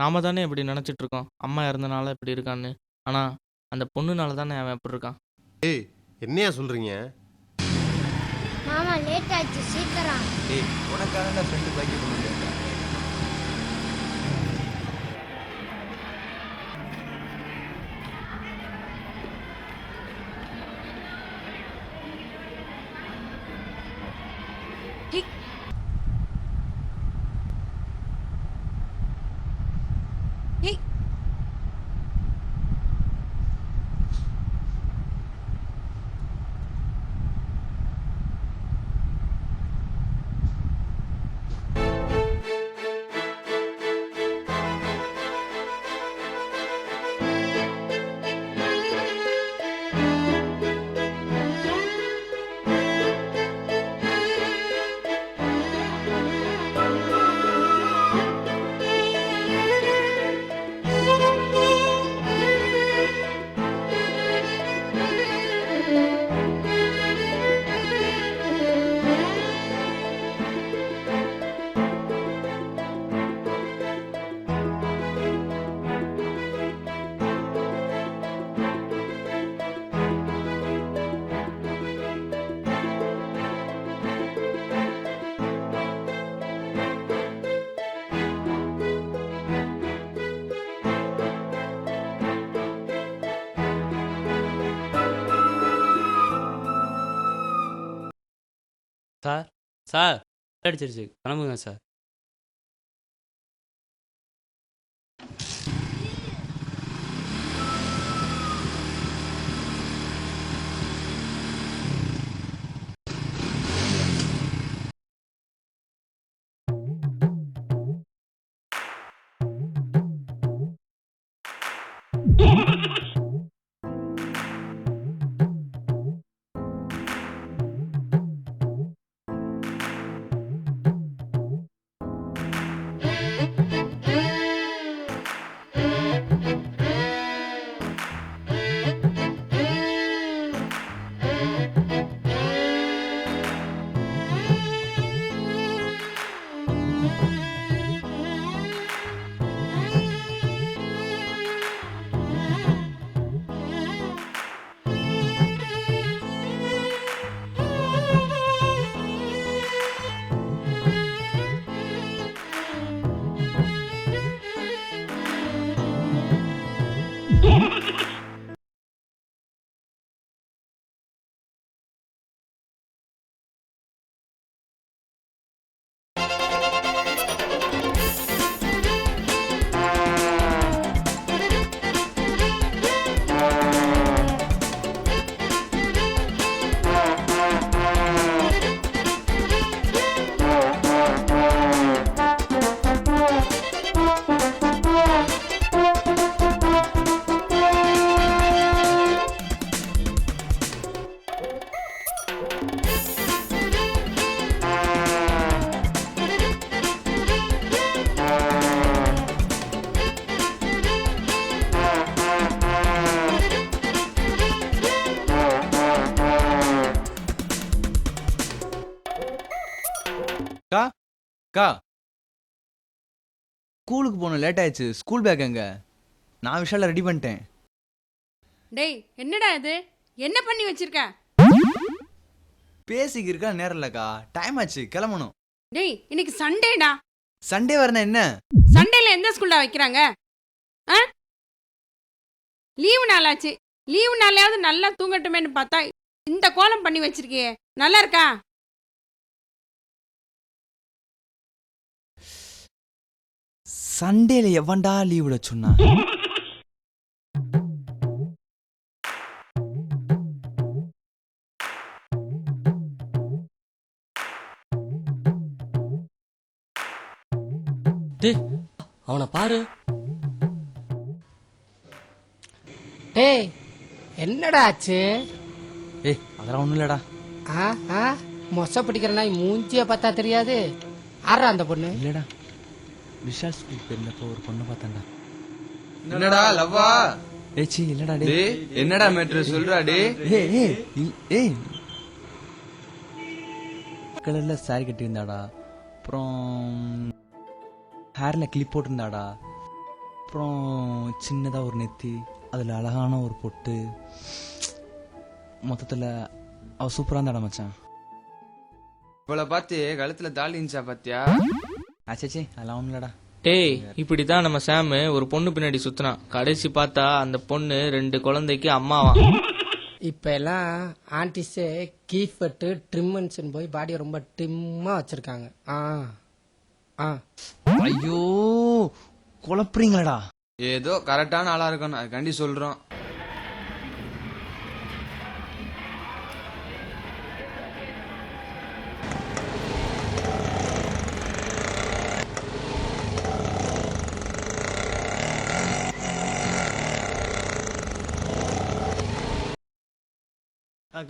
நாம தானே இப்படி நினைச்சிட்டு இருக்கோம். அம்மா இறந்தனால இப்படி இருக்கான்னு. ஆனா அந்த பொண்ணுனால தானே அவன் இப்படி இருக்கான். ஏய் என்னையா சொல்றீங்க? மாமா லேட் ஆச்சு சீக்கிரம். டேய் உனக்கான ஃப்ரெண்டு பைக்கை கொண்டு வந்தேன். சார் சார் அடிச்சிருச்சு கிளம்புங்க சார். அக்கா ஸ்கூலுக்கு போகணும், லேட் ஆயிடுச்சு. ஸ்கூல் பேக் எங்க? நான் விஷால ரெடி பண்ணிட்டேன். டேய் என்னடா இது, என்ன பண்ணி வச்சிருக்க? பேசிக்கு இருக்கா நேரம் இல்லக்கா, டைம் ஆச்சு, கிளம்பணும். டேய் இன்னைக்கு சண்டேடா. சண்டே வரணும் என்ன? சண்டேல எந்த ஸ்கூல்ல வைக்கிறாங்க? லீவு நாளாச்சு, லீவு நாளையாவது நல்லா தூங்கட்டுமேன்னு பார்த்தா இந்த கோலம் பண்ணி வச்சிருக்கியே, நல்லா இருக்கா? சண்டேல எவன்டா லீவ் விட சொன்னா? அவனை பாரு. டேய் என்னடா ஆச்சு? ஏய் அதெல்லாம் ஒண்ணும் இல்லடா. மொச பிடிக்கிற நாய் மூஞ்சிய பார்த்தா தெரியாது. ஆறா அந்த பொண்ணு? இல்லடா, விஷால் ஸ்கூல் பேர்லப்போ ஒரு பொண்ணு பார்த்தேன்டா. என்னடா லவ்வா? ஏச்சி இல்லடா டேய். என்னடா மேட்ரு சொல்றா டேய். ஏய் கலர்ல சாரி கட்டி இருந்தாடா, அப்புறம் ஹேர்ல கிளிப் போட்டிருந்தாடா, அப்புறம் சின்னதாக ஒரு நெத்தி, அதில் அழகான ஒரு பொட்டு. மொத்தத்தில் அவ சூப்பராக இருந்தாடா மச்சான். இவளை பார்த்து கழுத்துல தாலி இருந்துச்சா பாத்தியா? ஆச்சாச்சி அதெல்லாம் ஒன்றும் இல்லடா. டேய் இப்படிதான் நம்ம சாமு ஒரு பொண்ணு பின்னாடி சுத்தினான். கடைசி பார்த்தா அந்த பொண்ணு 2 குழந்தைக்கு அம்மாவாம். இப்ப எல்லாம் ஆன்டிஸே கீஃபட்டு ட்ரிம்மென்ஸ்னு போய் பாடியை ரொம்ப டிம்மா வச்சிருக்காங்க. ஆ ஆ ஐயோ குழப்புறீங்களடா. ஏதோ கரெக்டான ஆளா இருக்கணும், அதுக்காண்டி சொல்றோம்.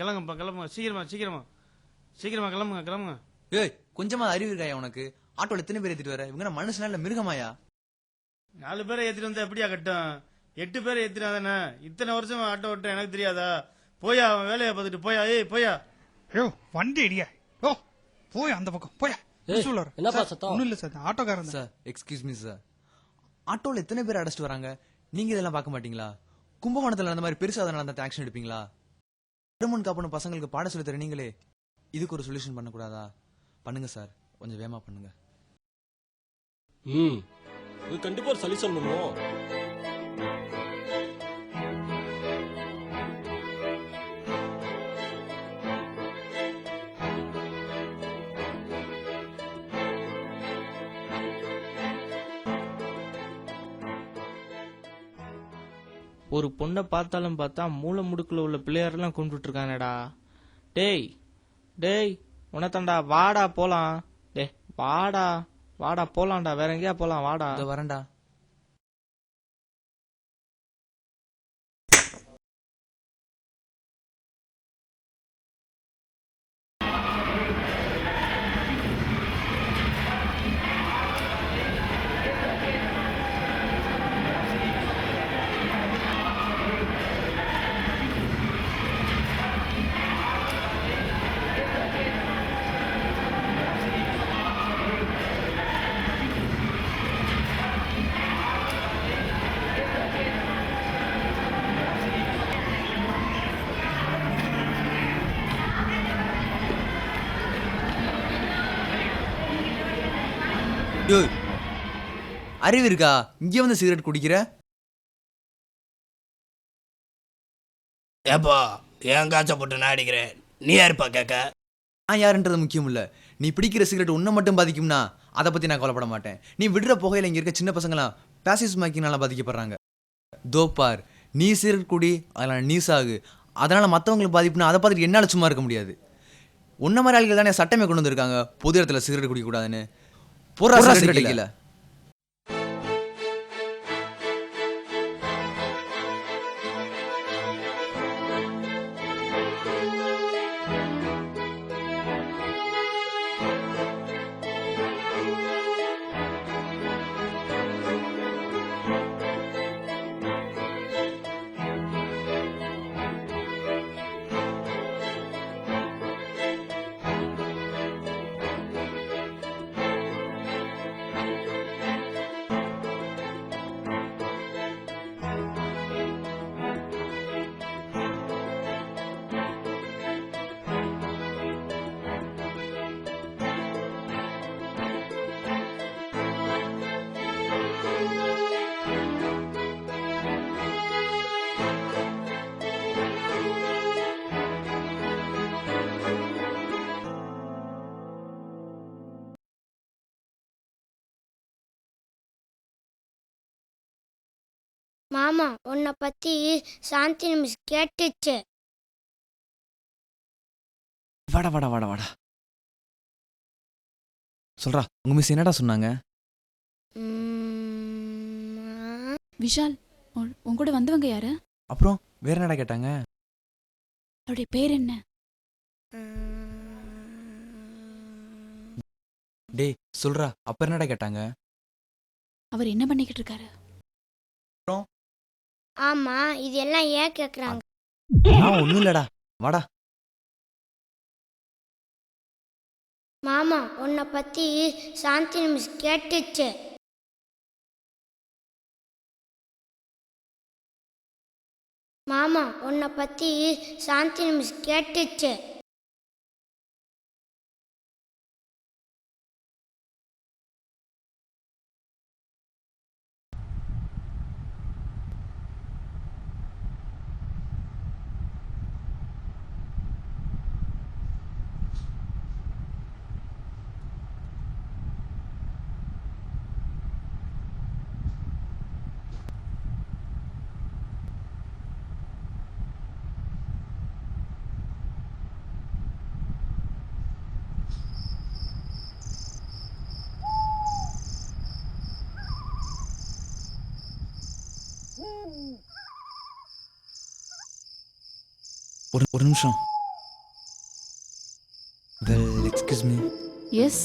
கிளம்புங்கப்பா கிளம்புங்க, சீக்கிரமா சீக்கிரமா சீக்கிரமா கிளம்புங்க கிளம்புங்க. ஏய் கொஞ்சமா அறிவு இருக்காயா உனக்கு? ஆட்டோல எத்தனை பேர் ஏத்திட்டு வர? இவங்க மனுஷனா இல்ல மிருகமாயா? 4 பேரை ஏத்திட்டு வந்தா எப்படியா கட்டும்? 8 பேரை ஏத்தினா தானே? இத்தனை வருஷம் ஆட்டோ ஓட்ட எனக்கு தெரியாதா? போயா, அவன் வேலையை பார்த்துட்டு போயா. ஏய் போயா. ஐயோ வண்டி இடியா. ஓ போய் அந்த பக்கம் போயா. என்னப்பா சத்தம்? ஒன்றும் இல்லை சார், ஆட்டோக்காரன் தான். சார் எக்ஸ்கியூஸ் மீ சார், ஆட்டோல எத்தனை பேர் அடைச்சிட்டு வராங்க? நீங்க இதெல்லாம் பார்க்க மாட்டீங்களா? கும்பகோணத்துல நடந்த மாதிரி பெருசா அதை நடந்த ஆக்ஷன் எடுப்பீங்களா? வருமுன் காப்பணும் பசங்களுக்கு பாட சொல்லி தர நீங்களே இதுக்கு ஒரு சொல்யூஷன் பண்ணக்கூடாதா? பண்ணுங்க சார், கொஞ்சம் வேகமா பண்ணுங்க. இது கண்டிப்பா ஒரு சொல்யூஷன் பண்ணுவோம். ஒரு பொண்ணை பார்த்தாலும் பார்த்தா மூளை முடுக்குல உள்ள பிள்ளையாரெல்லாம் கும்பிட்டு இருக்கானேடா. டேய் டேய் உனத்தாண்டா, வாடா போலாம். டேய் வாடா வாடா போலாம்டா, வேற எங்கேயா போலாம், வாடா. இதோ வரேன்டா. ஏய், அறிவு இருக்கா? இங்கே வந்து சிகரெட் குடிக்கிற? ஏப்பா ஏன் காய்ச்ச போட்டு நான் அடிக்கிறேன், நீ யாருப்பா கேட்க? நான் யாருன்றது முக்கியம் இல்ல. நீ பிடிக்கிற சிகரெட் உன்னை மட்டும் பாதிக்கும்னா அதை பத்தி நான் கவலைப்பட மாட்டேன். நீ விடுற புகையில இங்க இருக்க சின்ன பசங்களாம் பாசிவ் ஸ்மோக்கிங்னால பாதிக்கப்படுறாங்க. தோப்பார், நீ சிகரெட் குடி, அதனால நீ சாகு, அதனால மற்றவங்களுக்கு பாதிப்புனா அதை பார்த்துட்டு என்னால் சும்மா இருக்க முடியாது. உன்ன மாதிரி ஆளுகள் தானே சட்டமே கொண்டு வந்திருக்காங்க பொது இடத்துல சிகரெட் குடிக்க கூடாதுன்னு. போறா சிகரெட் கிடைக்கல. மாமா உன்னை பத்தி சாந்தி மிஸ் கேட்டுச்சு. வாடா வாடா வாடா வாடா. சொல்றா, உங்க மிஸ் என்னடா சொன்னாங்க? விஷால், உன் கூட வந்தவங்க யாரு? அப்புறம் வேற என்னடா கேட்டாங்க? அவருடைய பேர் என்ன? டேய் சொல்றா, அப்ப என்னடா கேட்டாங்க? அவர் என்ன பண்ணிக்கிட்டு இருக்காரு? ஆமா இது எல்லாம் ஏன் கேக்குறாங்க? ஒண்ணும் இல்லடா, வாடா. மாமா உன்னை பத்தி சாந்தி மிஸ் கேட்டுச்சு. மாமா உன்னை பற்றி சாந்தி மிஸ் கேட்டுச்சு. ஒரு நிமிஷம். Well excuse me. Yes.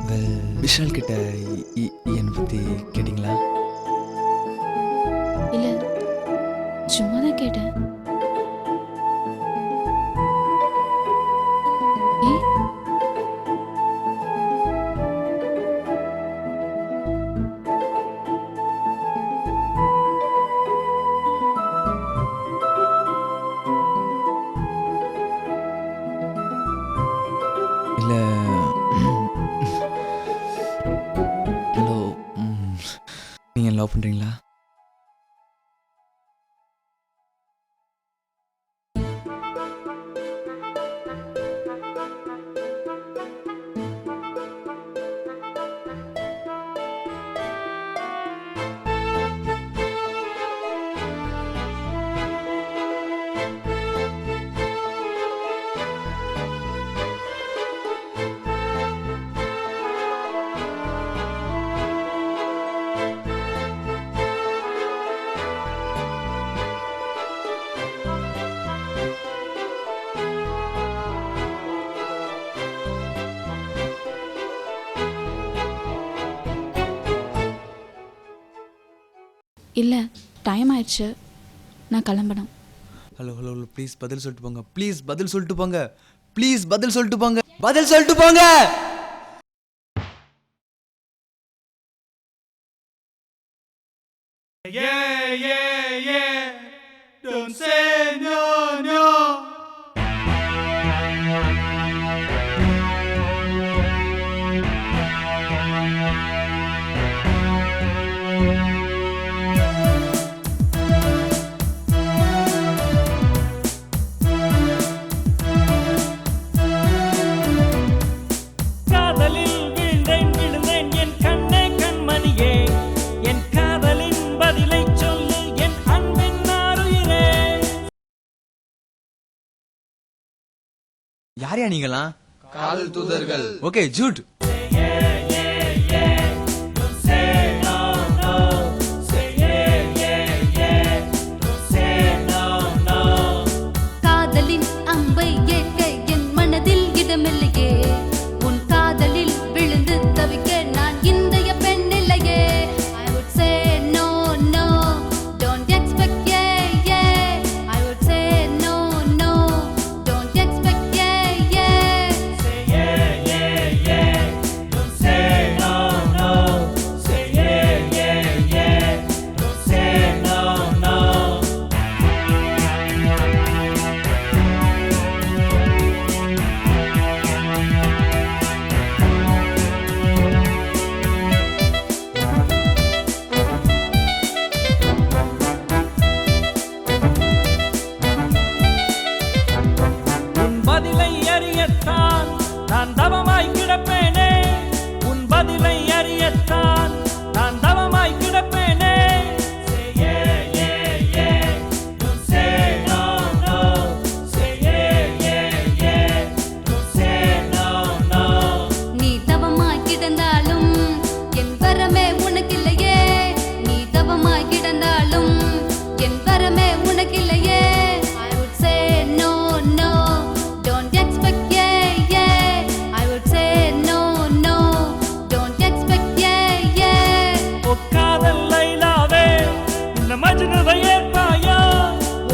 Well Vishal கிட்ட என்னை பற்றி கேட்டிங்களா? இல்ல, சும்மா தான் கேட்டேன். ஏ, இல்லை. ஹலோ, நீங்கள் லவ் பண்ணுறீங்களா? இல்ல, டைம் ஆயிடுச்சு, நான் கிளம்பணும். ஹலோ ஹலோ ஹலோ, ப்ளீஸ் பதில் சொல்லிட்டு போங்க. ப்ளீஸ் பதில் சொல்லிட்டு போங்க. ப்ளீஸ் பதில் சொல்லிட்டு போங்க. பதில் சொல்லிட்டு போங்க. Don't say no, no. காதலில் விழுந்தேன் விழுந்தேன் என் கண்ணே கண்மணியே, என் காதலின் பதிலை சொல்லு என் அன்பின் ஆருயிரே. யாரையா நீங்களாம்? காதல் தூதர்கள். ஓகே, ஜூட். காதலின் அம்பை ஏற்க என் மனதில் இடமில்லையே, உன் காதலில் விழுந்து தவிக்க நான் இன்றைய பெண் இல்லையே. I would say no, no, don't expect yeah, yeah. I would say no, no, don't expect yeah, yeah. Say yeah, yeah, yeah. Don't say no, no. Say yeah, yeah, yeah. Don't say no, no. உன் பதிலை அறியத்தான் நான் தவமாய் கிடப்பேனே, உன் பதிலை அறியத்தான் நான் தவமாய் கிடப்பேனே. Say yeah, yeah, yeah. Don't say no, no. Say yeah, yeah, yeah. Don't say no, no. நீ தவமாய் கிடந்தாலும் என் வரமே உனக்கில்லையே, நீ தவமாய் கிடந்தாலும் என் வரமே உனக்கில்லையே. I would say no, no, don't expect yeah, yeah. I would say no, no, don't expect yeah, yeah. ஓ காதல் லைலாவே, இந்த மஜ்னுவை ஏற்பாயா?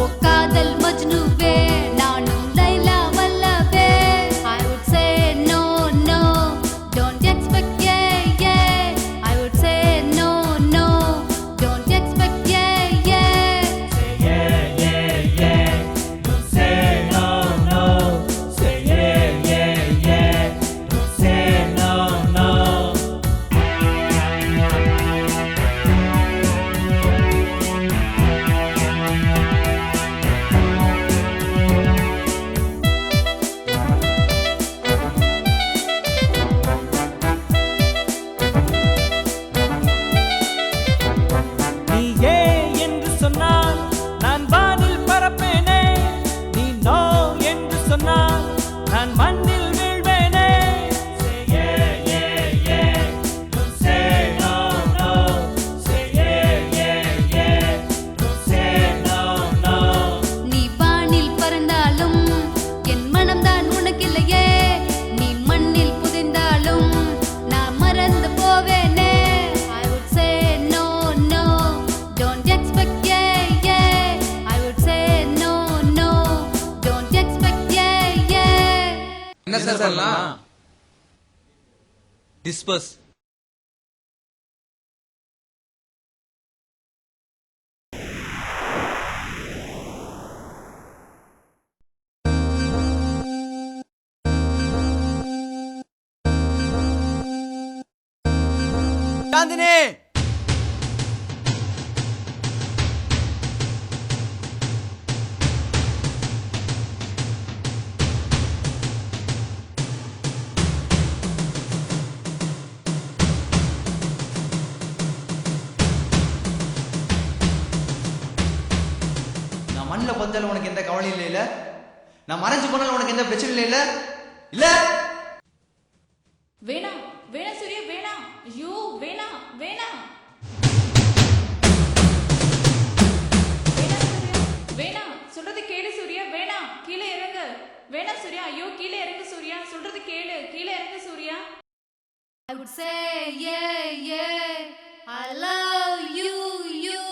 ஓ காதல் மஜ்னுவே, நானும் Laila வல்லவே. I would say no, no, don't expect yeah, பண்ணலாம் டிஸ்பஸ். சாந்தினி நான் மண்ணில் பந்தாலும் உனக்கு எந்த கவலையும் இல்லை இல்ல? நான் மறைஞ்சு போனாலும் உனக்கு எந்த பிரச்சனையும் இல்லை இல்ல? வேணாம் வேணாம் சூர்யா வேணாம். ஐயோ வேணாம் வேணாம் வேணாம் சூர்யா வேணாம். சொல்றது கேளு சூர்யா. வேணாம், கீழே இறங்கு. வேணாம் சூர்யா. ஐயோ கீழே இறங்கு சூர்யா. சொல்றது கேளு. கீழே இறங்கு Surya. I would say yeah yeah I love you you.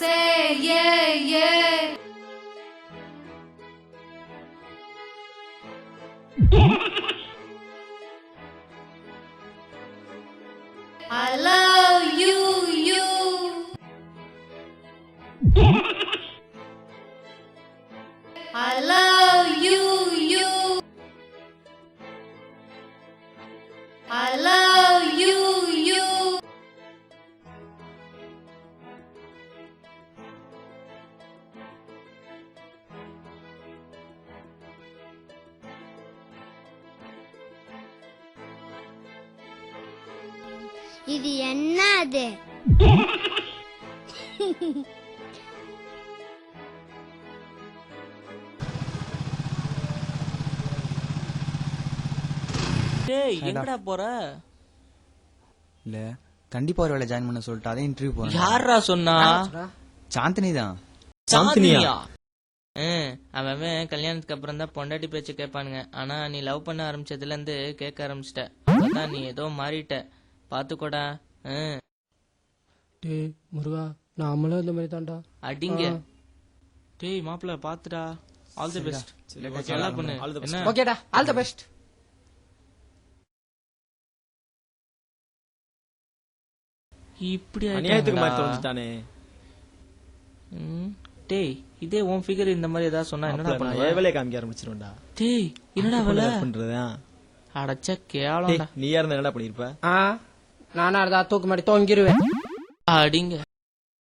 Say yeah yeah. I love you you. I love you you. I love you you. இது என்ன அது? டேய் எங்கடா போற? இல்ல கண்டிப்பா ஒரு வேலை ஜாயின் பண்ண சொல்லிட்டு அதே இன்டர்வியூ போறேன். யாரா சொன்னா? சாந்தினி தான். சாந்தினியா? அவன் கல்யாணத்துக்கு அப்புறம் தான் பொண்டாட்டி பேச்சு கேட்பானுங்க. ஆனா நீ லவ் பண்ண ஆரம்பிச்சதுல இருந்து கேட்க ஆரம்பிச்சிட்ட. அதான் நீ ஏதோ மாறிட்ட. பாத்துக்கோடா. டேய் முருகா, நாமளும் இந்த மாதிரி தான்டா. அடிங்க. டேய் மாப்பிள்ள பாத்துடா. All the best. நல்லா பண்ணு. என்ன? ஓகேடா, ஆல் தி பெஸ்ட். இப்படி அநியாயத்துக்கு மாதிரி தோணுச்சுட்டானே. டேய் இதே உன் ஃபிகர் இந்த மாதிரி ஏதாவது சொன்னா என்னடா பண்ணுவ? வேலையை காமிக்க ஆரம்பிச்சிருவேன்டா. டேய் என்னடா வேலை பண்றதா? அடச்ச கேவலம்டா. நீயா இருந்தா என்னடா பண்ணிருப்ப? நானா இருந்தா தூக்கு மாட்டி தொங்கிருவேன். அடிங்க.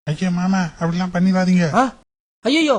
ஐயா மாமா அப்படிலாம் பண்ணிடாதீங்க. ஐயோ